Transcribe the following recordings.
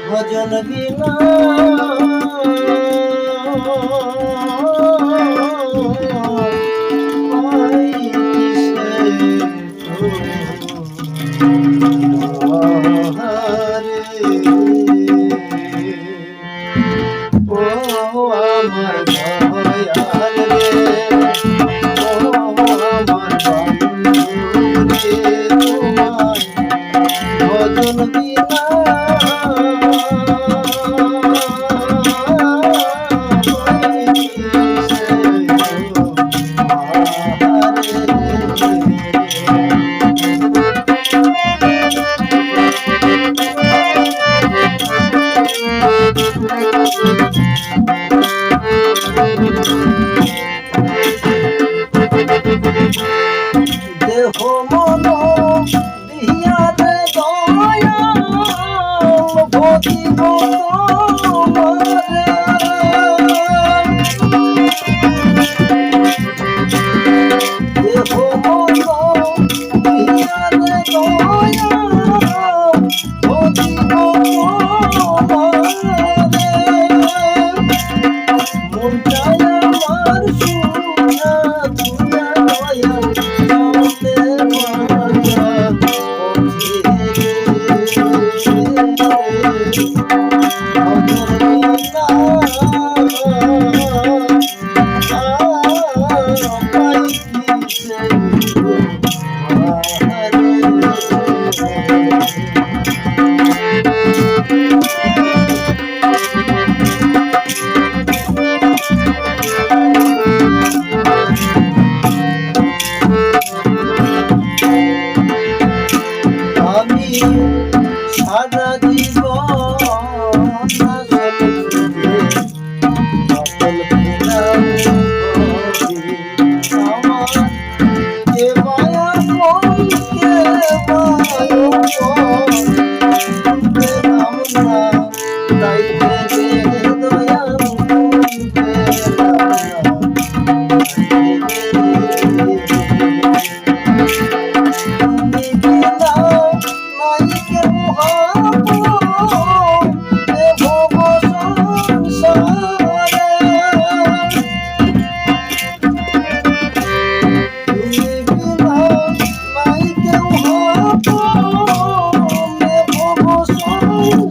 ভজন বিনা আমার দয়াল রে ও আমার বন্ধু রে তোমায় ভজন বিনা দেহ মন দিয়া রে দয়া ভজিব তোমারে দেহ মন দিয়া রে দয়া ভজিব তোমারে মন চায় আমার সুনা তুনা দয়া সারা জীবন আমার কে মায়া কে তাই দয়া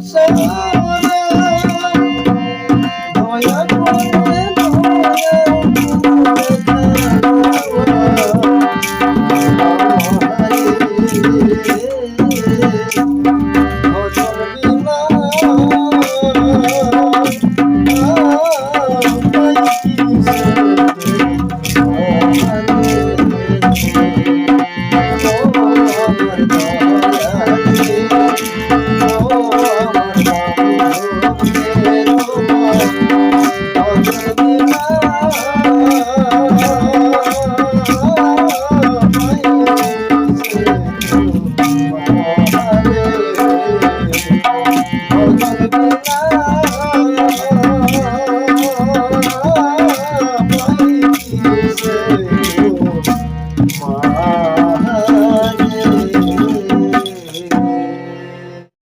Say